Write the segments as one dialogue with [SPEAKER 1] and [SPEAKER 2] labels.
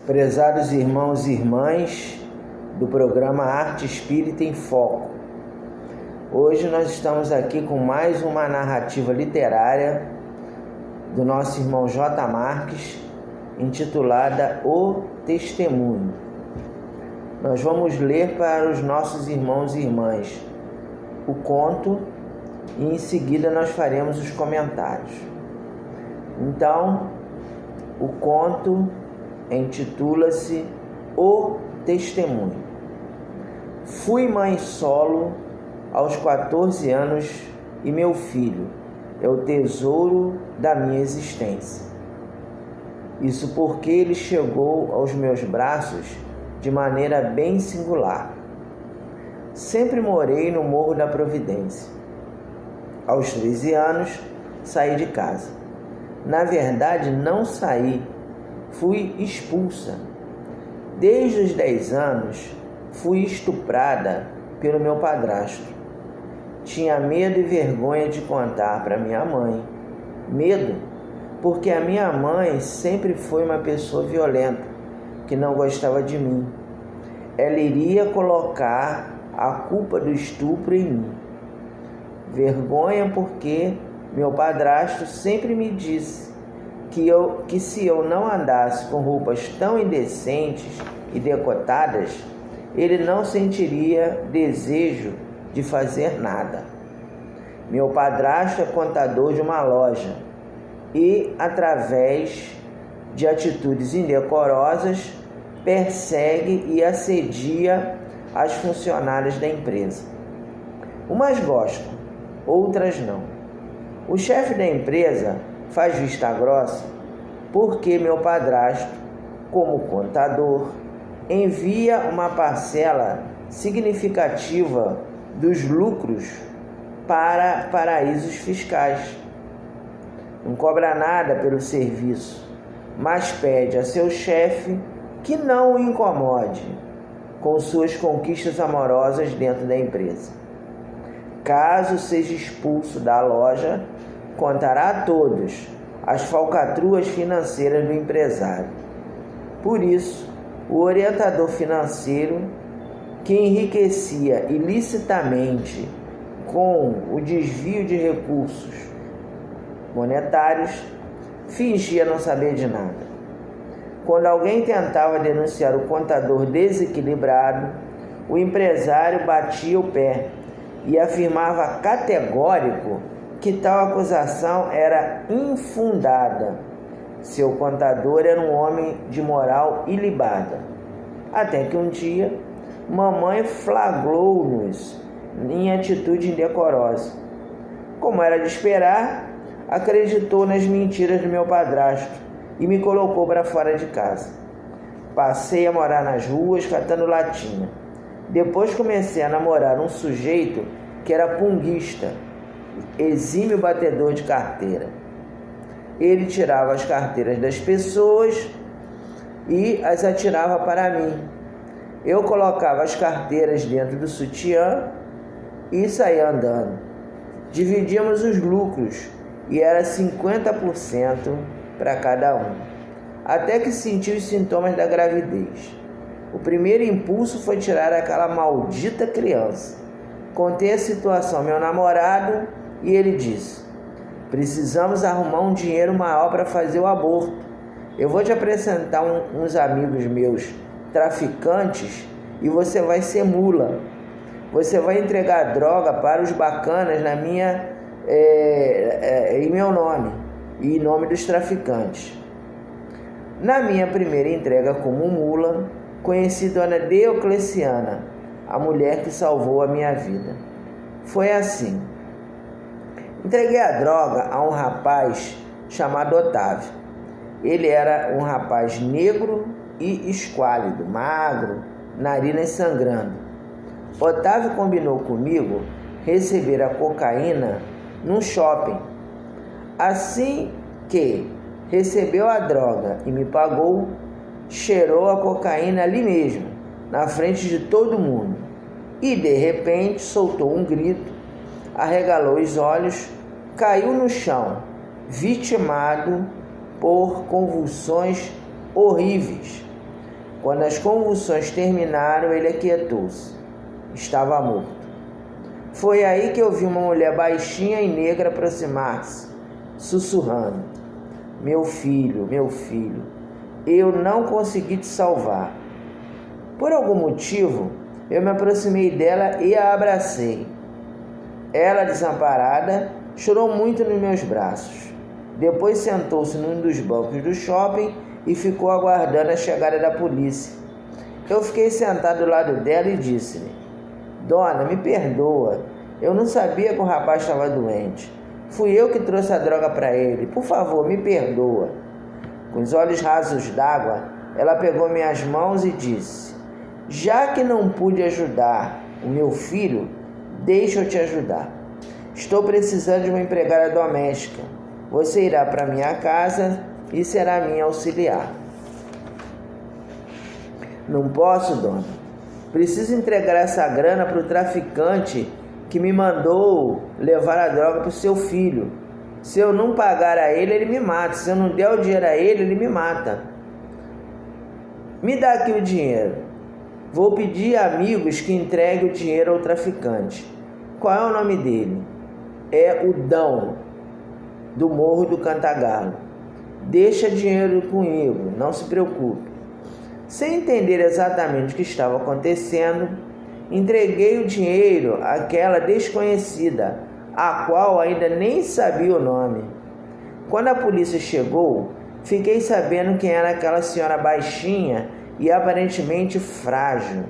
[SPEAKER 1] Prezados irmãos e irmãs do programa Arte Espírita em Foco, hoje nós estamos aqui com mais uma narrativa literária do nosso irmão J. Marques, intitulada O Testemunho. Nós vamos ler para os nossos irmãos e irmãs o conto e em seguida nós faremos os comentários. Então, o conto intitula-se O Testemunho. Fui mãe solo aos 14 anos e meu filho é o tesouro da minha existência. Isso porque ele chegou aos meus braços de maneira bem singular. Sempre morei no Morro da Providência. Aos 13 anos, saí de casa. Na verdade, não saí. Fui expulsa. Desde os 10 anos, fui estuprada pelo meu padrasto. Tinha medo e vergonha de contar para minha mãe. Medo, porque a minha mãe sempre foi uma pessoa violenta, que não gostava de mim. Ela iria colocar a culpa do estupro em mim. Vergonha porque meu padrasto sempre me disse que se eu não andasse com roupas tão indecentes e decotadas, ele não sentiria desejo de fazer nada. Meu padrasto é contador de uma loja e, através de atitudes indecorosas, persegue e assedia as funcionárias da empresa. Umas gostam, outras não. O chefe da empresa faz vista grossa porque meu padrasto, como contador, envia uma parcela significativa dos lucros para paraísos fiscais. Não cobra nada pelo serviço, mas pede a seu chefe que não o incomode com suas conquistas amorosas dentro da empresa. Caso seja expulso da loja, contará a todos as falcatruas financeiras do empresário. Por isso, o orientador financeiro, que enriquecia ilicitamente com o desvio de recursos monetários, fingia não saber de nada. Quando alguém tentava denunciar o contador desequilibrado, o empresário batia o pé e afirmava categórico que tal acusação era infundada. Seu contador era um homem de moral ilibada. Até que um dia, mamãe flagrou-nos em atitude indecorosa. Como era de esperar, acreditou nas mentiras do meu padrasto e me colocou para fora de casa. Passei a morar nas ruas catando latinha. Depois comecei a namorar um sujeito que era punguista, exímio batedor de carteira. Ele tirava as carteiras das pessoas e as atirava para mim. Eu colocava as carteiras dentro do sutiã e saía andando. Dividíamos os lucros e era 50% para cada um. Até que senti os sintomas da gravidez. O primeiro impulso foi tirar aquela maldita criança. Contei a situação ao meu namorado e ele disse: precisamos arrumar um dinheiro maior para fazer o aborto. Eu vou te apresentar uns amigos meus traficantes e você vai ser mula. Você vai entregar droga para os bacanas em meu nome e em nome dos traficantes. Na minha primeira entrega como mula, conheci Dona Deocleciana, a mulher que salvou a minha vida. Foi assim. Entreguei a droga a um rapaz chamado Otávio. Ele era um rapaz negro e esquálido, magro, narinas sangrando. Otávio combinou comigo receber a cocaína num shopping. Assim que recebeu a droga e me pagou, cheirou a cocaína ali mesmo, na frente de todo mundo. E de repente soltou um grito, arregalou os olhos, caiu no chão, vitimado por convulsões horríveis. Quando as convulsões terminaram, ele aquietou-se. Estava morto. Foi aí que eu vi uma mulher baixinha e negra aproximar-se, sussurrando: meu filho, eu não consegui te salvar. Por algum motivo, eu me aproximei dela e a abracei. Ela, desamparada, chorou muito nos meus braços. Depois sentou-se num dos bancos do shopping e ficou aguardando a chegada da polícia. Eu fiquei sentado ao lado dela e disse-lhe: dona, me perdoa. Eu não sabia que o rapaz estava doente. Fui eu que trouxe a droga para ele. Por favor, me perdoa. Com os olhos rasos d'água, ela pegou minhas mãos e disse: já que não pude ajudar o meu filho, deixa eu te ajudar. Estou precisando de uma empregada doméstica. Você irá para minha casa e será minha auxiliar. Não posso, dona. Preciso entregar essa grana para o traficante que me mandou levar a droga para o seu filho. Se eu não pagar a ele, ele me mata. Se eu não der o dinheiro a ele, ele me mata. Me dá aqui o dinheiro. Vou pedir a amigos que entreguem o dinheiro ao traficante. Qual é o nome dele? É o Dão, do Morro do Cantagalo. Deixa dinheiro comigo, não se preocupe. Sem entender exatamente o que estava acontecendo, entreguei o dinheiro àquela desconhecida, a qual ainda nem sabia o nome. Quando a polícia chegou, fiquei sabendo quem era aquela senhora baixinha e aparentemente frágil.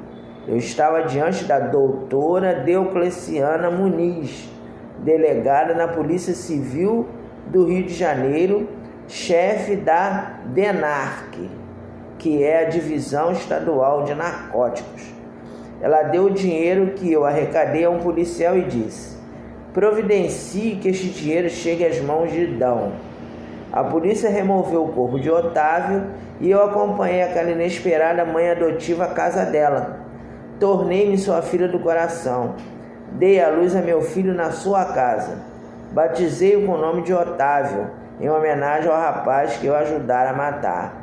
[SPEAKER 1] Eu estava diante da doutora Deocleciana Muniz, delegada na Polícia Civil do Rio de Janeiro, chefe da DENARC, que é a Divisão Estadual de Narcóticos. Ela deu o dinheiro que eu arrecadei a um policial e disse: providencie que este dinheiro chegue às mãos de Dão. A polícia removeu o corpo de Otávio e eu acompanhei aquela inesperada mãe adotiva à casa dela. Tornei-me sua filha do coração. Dei à luz a meu filho na sua casa. Batizei-o com o nome de Otávio, em homenagem ao rapaz que eu ajudara a matar.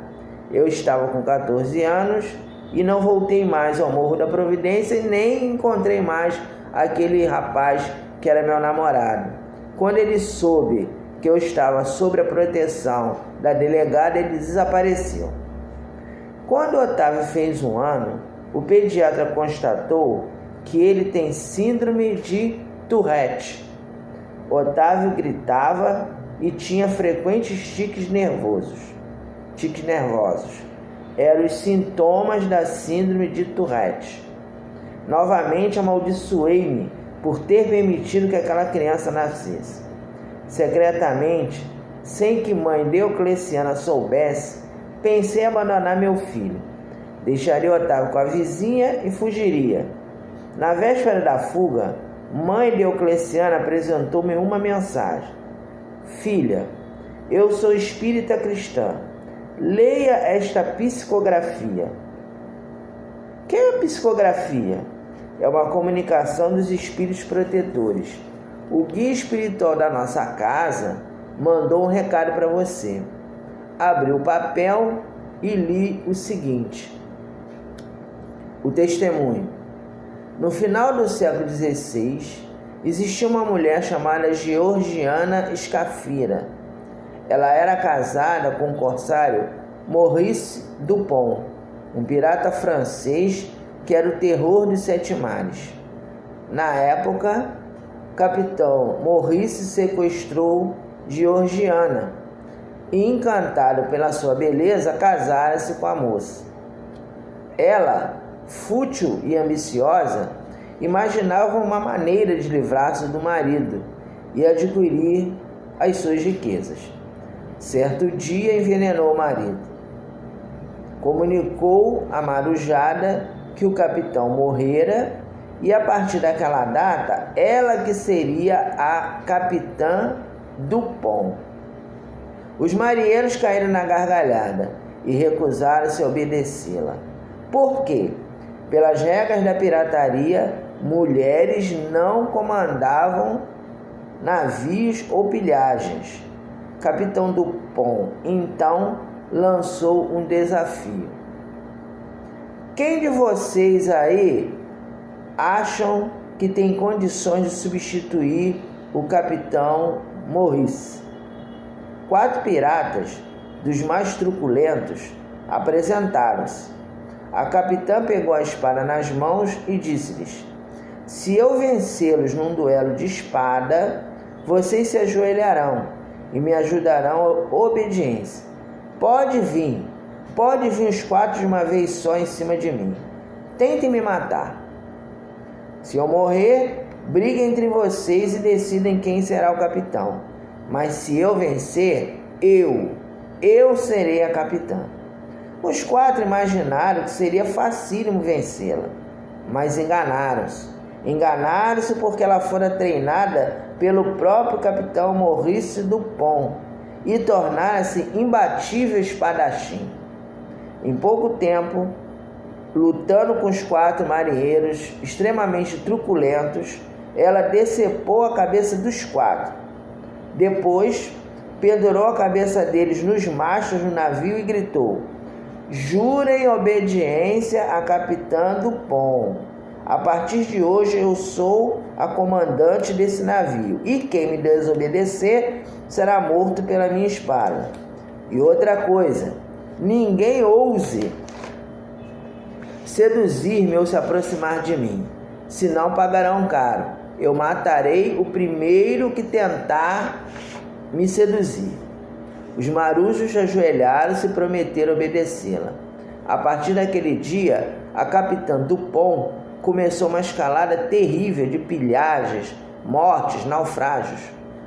[SPEAKER 1] Eu estava com 14 anos e não voltei mais ao Morro da Providência e nem encontrei mais aquele rapaz que era meu namorado. Quando ele soube que eu estava sob a proteção da delegada, ele desapareceu. Quando Otávio fez 1 ano, o pediatra constatou que ele tem síndrome de Tourette. Otávio gritava e tinha frequentes tiques nervosos. Eram os sintomas da síndrome de Tourette. Novamente amaldiçoei-me por ter permitido que aquela criança nascesse. Secretamente, sem que mãe Deocleciana soubesse, pensei em abandonar meu filho. Deixaria Otávio com a vizinha e fugiria. Na véspera da fuga, mãe Deocleciana apresentou-me uma mensagem: filha, eu sou espírita cristã. Leia esta psicografia. O que é a psicografia? É uma comunicação dos espíritos protetores. O guia espiritual da nossa casa mandou um recado para você. Abri o papel e li o seguinte: o testemunho. No final do século XVI, existia uma mulher chamada Georgiana Scafira. Ela era casada com o corsário Maurice Dupont, um pirata francês que era o terror dos 7 mares. Na época, o capitão Maurice sequestrou Georgiana e, encantado pela sua beleza, casara-se com a moça. Ela, fútil e ambiciosa, imaginava uma maneira de livrar-se do marido e adquirir as suas riquezas. Certo dia envenenou o marido. Comunicou à marujada que o capitão morrera e, a partir daquela data, ela que seria a capitã Dupont. Os marinheiros caíram na gargalhada e recusaram-se a obedecê-la. Por quê? Pelas regras da pirataria, mulheres não comandavam navios ou pilhagens. Capitão Dupont, então, lançou um desafio. Quem de vocês aí acham que tem condições de substituir o capitão Morris? 4 piratas, dos mais truculentos, apresentaram-se. A capitã pegou a espada nas mãos e disse-lhes: se eu vencê-los num duelo de espada, vocês se ajoelharão e me ajudarão à obediência. Pode vir os 4 de uma vez só em cima de mim. Tentem me matar. Se eu morrer, briguem entre vocês e decidem quem será o capitão. Mas se eu vencer, eu serei a capitã. Os 4 imaginaram que seria facílimo vencê-la, mas enganaram-se. Enganaram-se porque ela fora treinada pelo próprio capitão Maurice Dupont e tornara-se imbatível espadachim. Em pouco tempo, lutando com os 4 marinheiros extremamente truculentos, ela decepou a cabeça dos 4. Depois, pendurou a cabeça deles nos mastros do navio e gritou: jurem obediência a capitã Dupont. A partir de hoje eu sou a comandante desse navio, e quem me desobedecer será morto pela minha espada. E outra coisa, ninguém ouse seduzir-me ou se aproximar de mim, senão pagarão caro. Eu matarei o primeiro que tentar me seduzir. Os marujos ajoelharam-se e prometeram obedecê-la. A partir daquele dia, a capitã Dupont começou uma escalada terrível de pilhagens, mortes, naufrágios,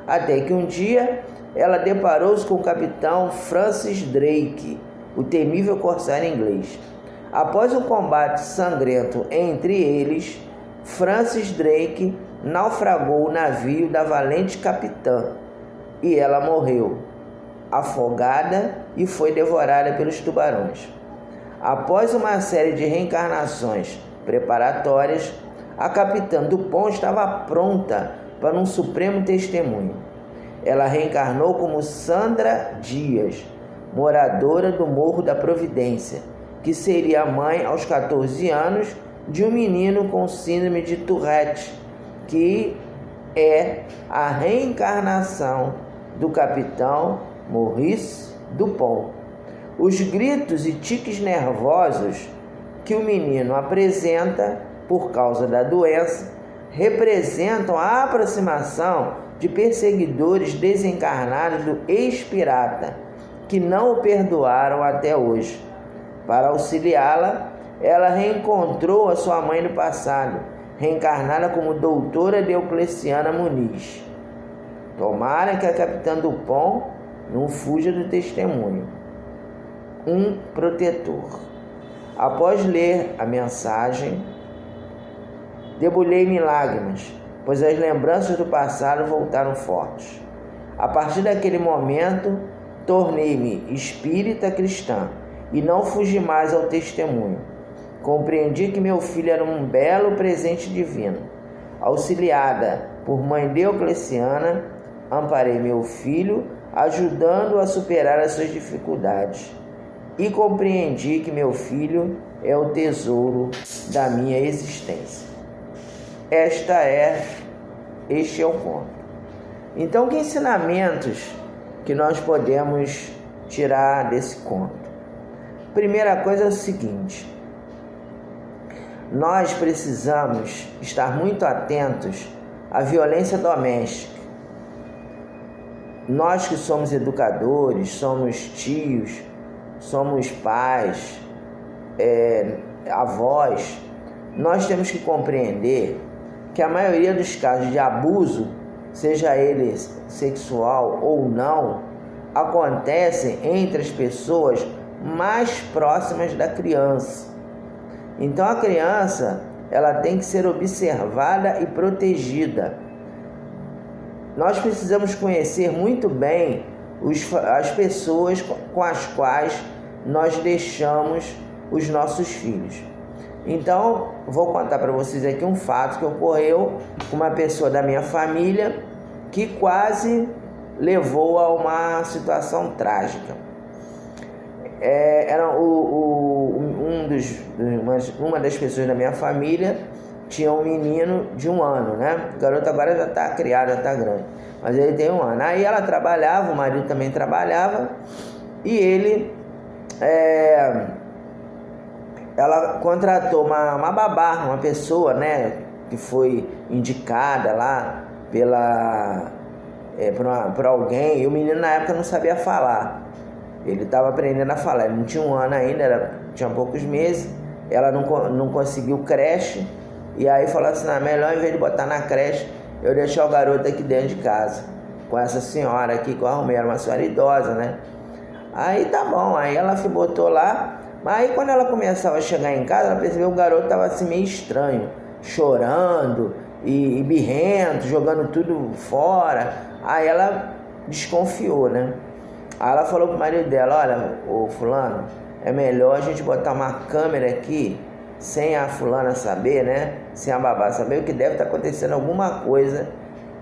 [SPEAKER 1] até que um dia ela deparou-se com o capitão Francis Drake, o temível corsário inglês. Após um combate sangrento entre eles, Francis Drake naufragou o navio da valente capitã e ela morreu, afogada, e foi devorada pelos tubarões. Após uma série de reencarnações preparatórias, a capitã Dupont estava pronta para um supremo testemunho. Ela reencarnou como Sandra Dias, moradora do Morro da Providência, que seria mãe aos 14 anos de um menino com síndrome de Tourette, que é a reencarnação do capitão Maurice Dupont. Os gritos e tiques nervosos que o menino apresenta por causa da doença representam a aproximação de perseguidores desencarnados do ex-pirata, que não o perdoaram até hoje. Para auxiliá-la, ela reencontrou a sua mãe no passado, reencarnada como doutora Diocleciana Muniz. Tomara que a capitã Dupont não fuja do testemunho. Um protetor. Após ler a mensagem, debulhei-me em lágrimas, pois as lembranças do passado voltaram fortes. A partir daquele momento, tornei-me espírita cristã e não fugi mais ao testemunho. Compreendi que meu filho era um belo presente divino. Auxiliada por mãe Diocleciana, amparei meu filho, ajudando-o a superar as suas dificuldades. E compreendi que meu filho é o tesouro da minha existência. Este é o ponto. Então, que ensinamentos que nós podemos tirar desse conto? Primeira coisa é o seguinte: nós precisamos estar muito atentos à violência doméstica. Nós que somos educadores, somos tios, somos pais, avós, nós temos que compreender que a maioria dos casos de abuso, seja ele sexual ou não, acontecem entre as pessoas mais próximas da criança. Então a criança, ela tem que ser observada e protegida. Nós precisamos conhecer muito bem as pessoas com as quais nós deixamos os nossos filhos. Então, vou contar para vocês aqui um fato que ocorreu com uma pessoa da minha família que quase levou a uma situação trágica. Era um uma das pessoas da minha família tinha um menino de 1 ano, né? O garoto agora já está criado, já está grande, mas ele tem 1 ano. Aí ela trabalhava, o marido também trabalhava, e ela contratou uma babá, uma pessoa, né, que foi indicada lá por alguém, e o menino na época não sabia falar. Ele estava aprendendo a falar, ele não tinha 1 ano ainda, tinha poucos meses. Ela não conseguiu creche, e aí falou assim: não, melhor, em vez de botar na creche, eu deixar o garoto aqui dentro de casa, com essa senhora aqui que eu arrumei, era uma senhora idosa, né? Aí tá bom, aí ela botou lá, mas aí quando ela começava a chegar em casa, ela percebeu que o garoto estava assim meio estranho, chorando e birrento, jogando tudo fora. Aí ela desconfiou, né? Aí ela falou pro marido dela: olha, ô fulano, é melhor a gente botar uma câmera aqui, sem a fulana saber, né? Sem a babá saber, o que deve estar acontecendo alguma coisa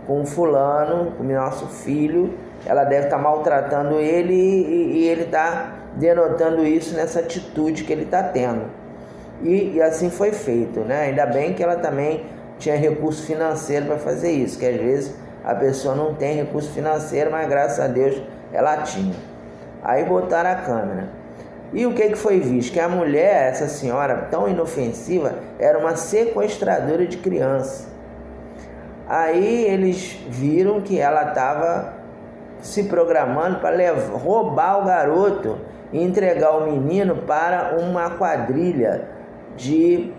[SPEAKER 1] com o fulano, com o nosso filho. Ela deve estar maltratando ele e ele está denotando isso nessa atitude que ele está tendo. E assim foi feito, né? Ainda bem que ela também tinha recurso financeiro para fazer isso, que às vezes a pessoa não tem recurso financeiro, mas graças a Deus ela tinha. Aí botaram a câmera. E o que foi visto? Que a mulher, essa senhora tão inofensiva, era uma sequestradora de criança. Aí eles viram que ela estava se programando para roubar o garoto e entregar o menino para uma quadrilha de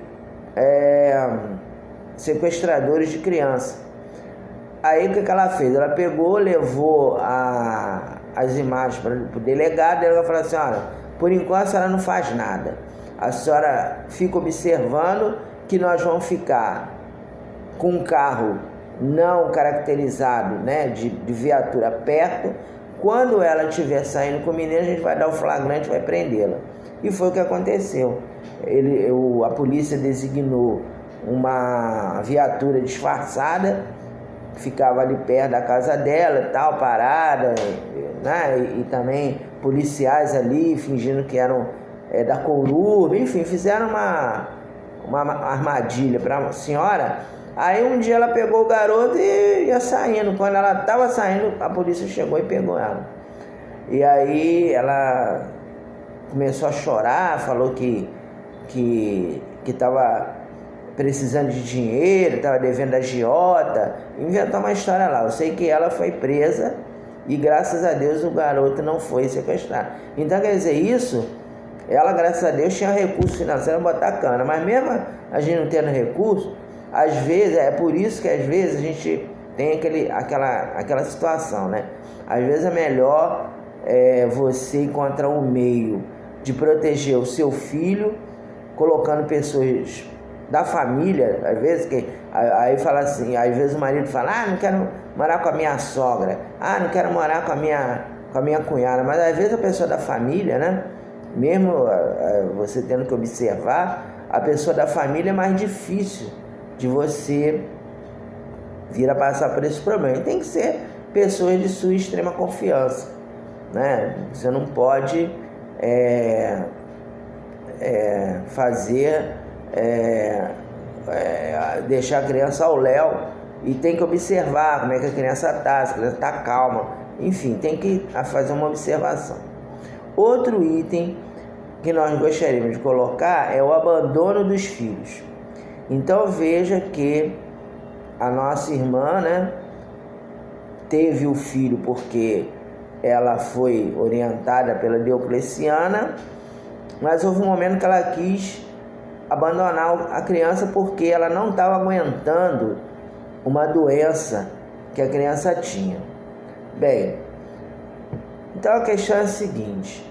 [SPEAKER 1] sequestradores de criança. Aí o que ela fez? Ela pegou, levou as imagens para o delegado, e ela falou assim: olha, por enquanto a senhora não faz nada, a senhora fica observando que nós vamos ficar com um carro não caracterizado, né, de viatura perto. Quando ela estiver saindo com o menino, a gente vai dar o flagrante, vai prendê-la. E foi o que aconteceu. A polícia designou uma viatura disfarçada, ficava ali perto da casa dela e tal, parada, né? E também policiais ali fingindo que eram da Colurb, enfim, fizeram uma armadilha para a senhora. Aí um dia ela pegou o garoto e ia saindo. Quando ela estava saindo, a polícia chegou e pegou ela. E aí ela começou a chorar, falou que estava precisando de dinheiro, estava devendo a agiota, inventou uma história lá. Eu sei que ela foi presa e graças a Deus o garoto não foi sequestrado. Então, quer dizer, isso, ela graças a Deus tinha recurso financeiro para botar a câmera, mas mesmo a gente não tendo recurso, às vezes, é por isso que às vezes a gente tem aquela situação, né? Às vezes é melhor você encontrar um meio de proteger o seu filho, colocando pessoas da família, às vezes, aí fala assim, às vezes o marido fala: não quero morar com a minha sogra, não quero morar com a minha cunhada, mas às vezes a pessoa da família, né? Mesmo você tendo que observar, a pessoa da família é mais difícil de você vir a passar por esse problema. Tem que ser pessoas de sua extrema confiança, né? Você não pode deixar a criança ao léu, e tem que observar como é que a criança está, se a criança está calma, enfim, tem que fazer uma observação. Outro item que nós gostaríamos de colocar é o abandono dos filhos. Então veja que a nossa irmã, né, teve o filho porque ela foi orientada pela Diocleciana, mas houve um momento que ela quis abandonar a criança porque ela não estava aguentando uma doença que a criança tinha. Bem, então a questão é a seguinte: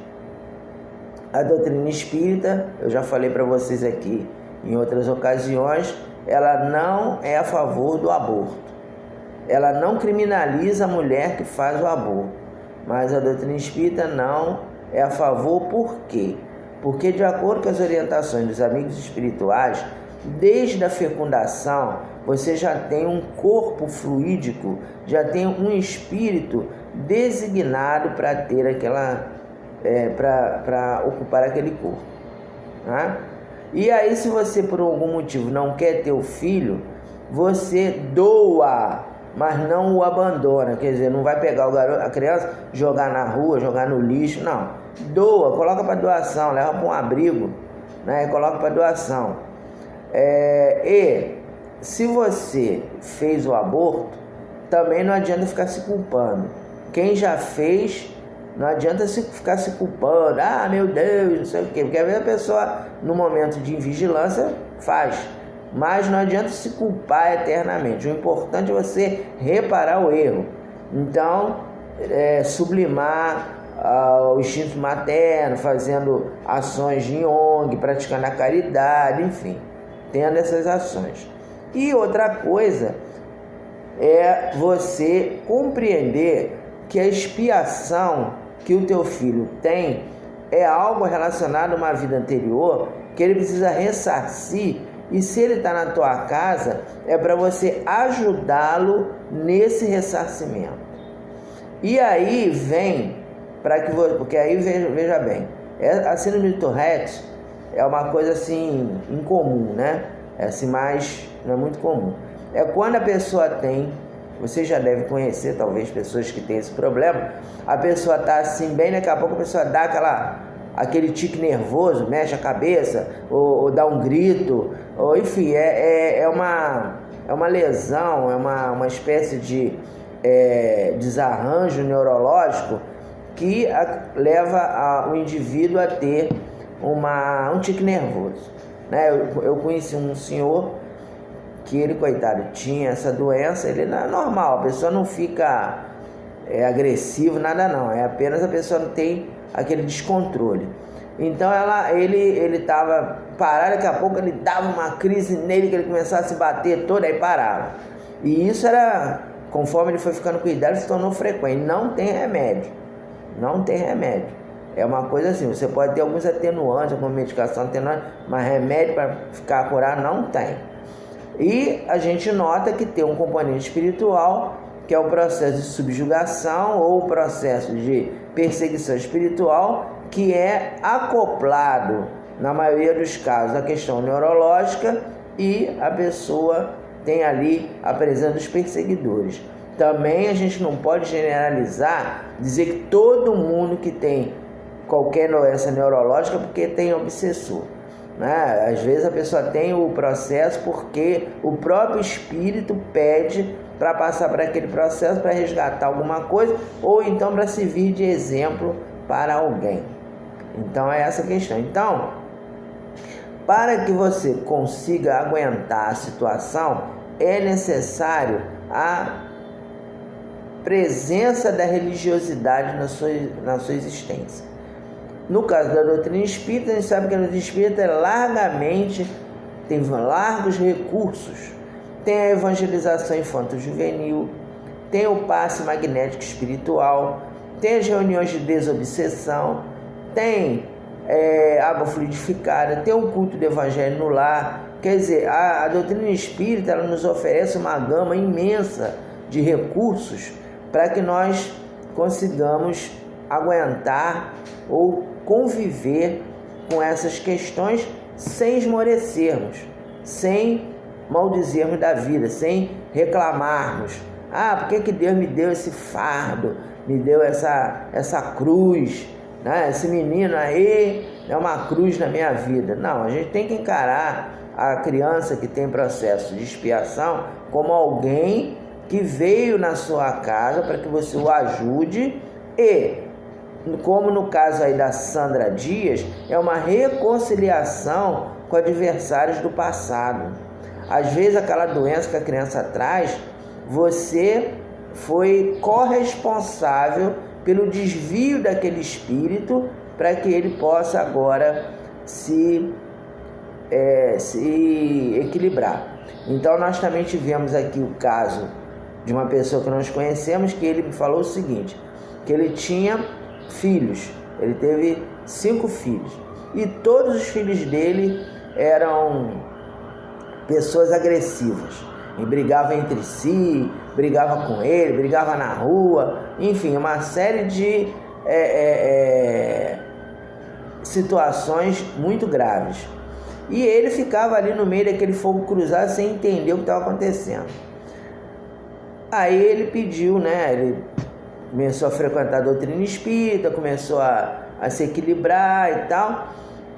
[SPEAKER 1] a doutrina espírita, eu já falei para vocês aqui em outras ocasiões, ela não é a favor do aborto. Ela não criminaliza a mulher que faz o aborto, mas a doutrina espírita não é a favor. Por quê? Porque, de acordo com as orientações dos amigos espirituais, desde a fecundação, você já tem um corpo fluídico, já tem um espírito designado para ter para ocupar aquele corpo. né? E aí, se você por algum motivo não quer ter o filho, você doa, mas não o abandona. Quer dizer, não vai pegar o garoto, a criança, jogar na rua, jogar no lixo, não. Doa, coloca para doação, leva para um abrigo, né? E coloca para doação. E se você fez o aborto, também não adianta ficar se culpando. Quem já fez, não adianta ficar se culpando. Ah, meu Deus, não sei o quê. Porque às vezes a pessoa, no momento de invigilância, faz. Mas não adianta se culpar eternamente. O importante é você reparar o erro. Então, sublimar o instinto materno, fazendo ações de ONG, praticando a caridade, enfim, tendo essas ações. E outra coisa é você compreender que a expiação que o teu filho tem é algo relacionado a uma vida anterior, que ele precisa ressarcir, e se ele está na tua casa, é para você ajudá-lo nesse ressarcimento. E aí vem, porque aí veja bem, a síndrome de Tourette é uma coisa assim incomum, né? É assim, mais não é muito comum. É quando a pessoa tem, você já deve conhecer talvez pessoas que têm esse problema, a pessoa está assim bem, daqui a pouco a pessoa dá aquele tique nervoso, mexe a cabeça, ou dá um grito, ou enfim, é uma lesão, é uma espécie de desarranjo neurológico que leva o indivíduo a ter um tique nervoso, né? Eu conheci um senhor que ele, coitado, tinha essa doença. Ele não é normal, a pessoa não fica agressivo, nada não, é apenas a pessoa não tem aquele descontrole. Então ele estava parado, daqui a pouco ele dava uma crise nele, que ele começava a se bater todo, aí parava. E isso era, conforme ele foi ficando com idade, se tornou frequente. Não tem remédio, é uma coisa assim, você pode ter alguns atenuantes, alguma medicação atenuante, mas remédio para ficar curado não tem. E a gente nota que tem um componente espiritual, que é o processo de subjugação ou o processo de perseguição espiritual, que é acoplado, na maioria dos casos, à questão neurológica, e a pessoa tem ali a presença dos perseguidores. Também a gente não pode generalizar, dizer que todo mundo que tem qualquer doença neurológica porque tem obsessor, né? Às vezes a pessoa tem o processo porque o próprio espírito pede para passar por aquele processo, para resgatar alguma coisa, ou então para servir de exemplo para alguém. Então é essa a questão. Então, para que você consiga aguentar a situação, é necessário a presença da religiosidade na sua existência. No caso da doutrina espírita, a gente sabe que a doutrina espírita tem largos recursos. Tem a evangelização infanto-juvenil, tem o passe magnético espiritual, tem as reuniões de desobsessão, tem água fluidificada, tem o culto do evangelho no lar. Quer dizer, a doutrina espírita, ela nos oferece uma gama imensa de recursos para que nós consigamos aguentar ou conviver com essas questões sem esmorecermos, sem maldizermos da vida, sem reclamarmos. Por que Deus me deu esse fardo, me deu essa cruz, né? Esse menino aí é uma cruz na minha vida. Não, a gente tem que encarar a criança que tem processo de expiação como alguém que veio na sua casa para que você o ajude, e, como no caso aí da Sandra Dias, é uma reconciliação com adversários do passado. Às vezes aquela doença que a criança traz, você foi corresponsável pelo desvio daquele espírito para que ele possa agora se equilibrar. Então nós também tivemos aqui o caso de uma pessoa que nós conhecemos, que ele me falou o seguinte, que ele tinha filhos, ele teve 5 filhos, e todos os filhos dele eram pessoas agressivas, e brigavam entre si, brigavam com ele, brigavam na rua, enfim, uma série de situações muito graves. E ele ficava ali no meio daquele fogo cruzado sem entender o que estava acontecendo. Aí ele pediu, né? Ele começou a frequentar a doutrina espírita, começou a se equilibrar e tal.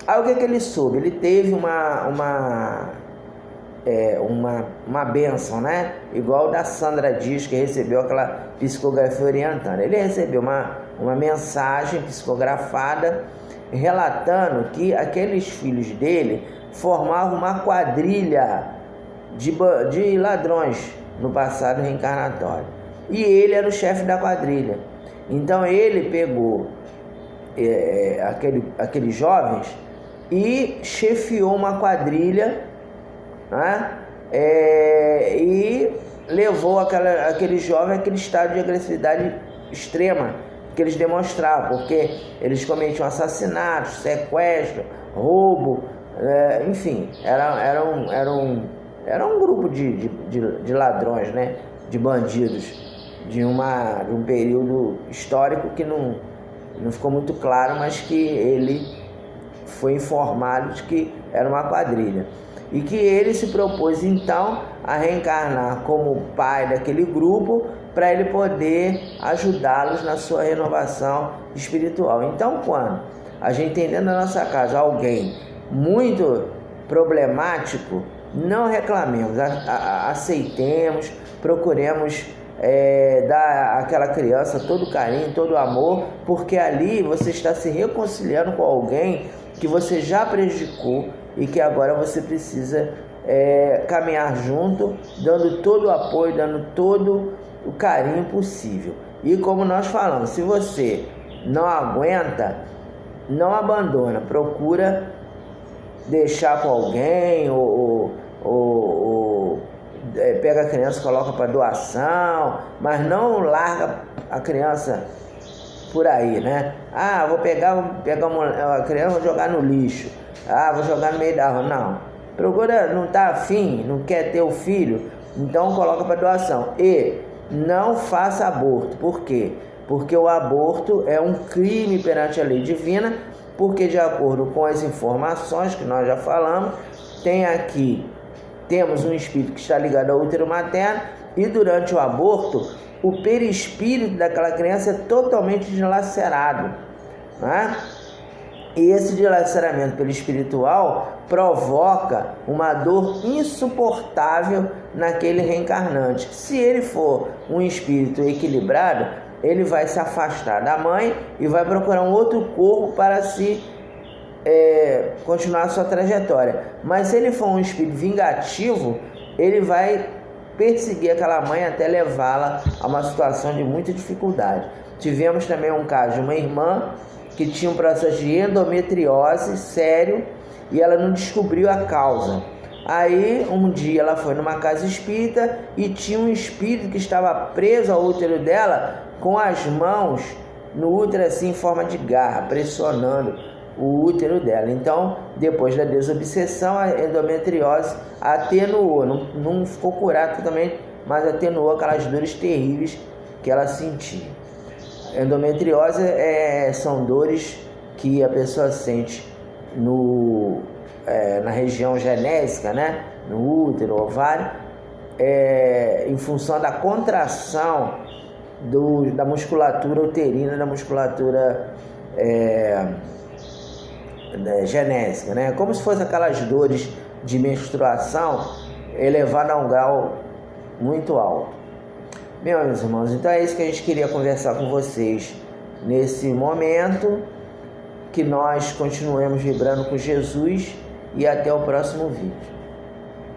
[SPEAKER 1] Aí o que ele soube? Ele teve uma bênção, né? Igual da Sandra Dias, que recebeu aquela psicografia orientando. Ele recebeu uma mensagem psicografada relatando que aqueles filhos dele formavam uma quadrilha de ladrões no passado reencarnatório. E ele era o chefe da quadrilha. Então ele pegou aqueles jovens e chefiou uma quadrilha, né? E levou aquele jovem àquele estado de agressividade extrema que eles demonstravam, porque eles cometiam assassinatos, sequestro, roubo, enfim, era um grupo de ladrões, né? De bandidos, de um período histórico que não ficou muito claro, mas que ele foi informado de que era uma quadrilha. E que ele se propôs então a reencarnar como pai daquele grupo para ele poder ajudá-los na sua renovação espiritual. Então, quando a gente tem dentro da nossa casa alguém muito problemático, não reclamemos, aceitemos, procuremos dar àquela criança todo o carinho, todo o amor, porque ali você está se reconciliando com alguém que você já prejudicou e que agora você precisa caminhar junto, dando todo o apoio, dando todo o carinho possível. E como nós falamos, se você não aguenta, não abandona, procura deixar com alguém ou pega a criança e coloca para doação, mas não larga a criança por aí, né? Vou pegar a criança, vou jogar no lixo. Vou jogar no meio da rua. Não. Procura, não está afim, não quer ter o filho, então coloca para doação. E não faça aborto. Por quê? Porque o aborto é um crime perante a lei divina, porque de acordo com as informações que nós já falamos, temos um espírito que está ligado ao útero materno e durante o aborto o perispírito daquela criança é totalmente dilacerado, né? E esse dilaceramento perispiritual provoca uma dor insuportável naquele reencarnante. Se ele for um espírito equilibrado, ele vai se afastar da mãe e vai procurar um outro corpo para continuar a sua trajetória. Mas se ele for um espírito vingativo, ele vai perseguir aquela mãe até levá-la a uma situação de muita dificuldade. Tivemos também um caso de uma irmã que tinha um processo de endometriose sério e ela não descobriu a causa. Aí um dia ela foi numa casa espírita e tinha um espírito que estava preso ao útero dela com as mãos no útero assim em forma de garra, pressionando o útero dela. Então, depois da desobsessão, a endometriose atenuou, não ficou curada totalmente, mas atenuou aquelas dores terríveis que ela sentia. Endometriose são dores que a pessoa sente na região genésica, né? No útero, ovário, em função da contração da musculatura uterina, da musculatura genésica, né? Como se fosse aquelas dores de menstruação elevada a um grau muito alto. Meus irmãos, então é isso que a gente queria conversar com vocês nesse momento, que nós continuemos vibrando com Jesus e até o próximo vídeo.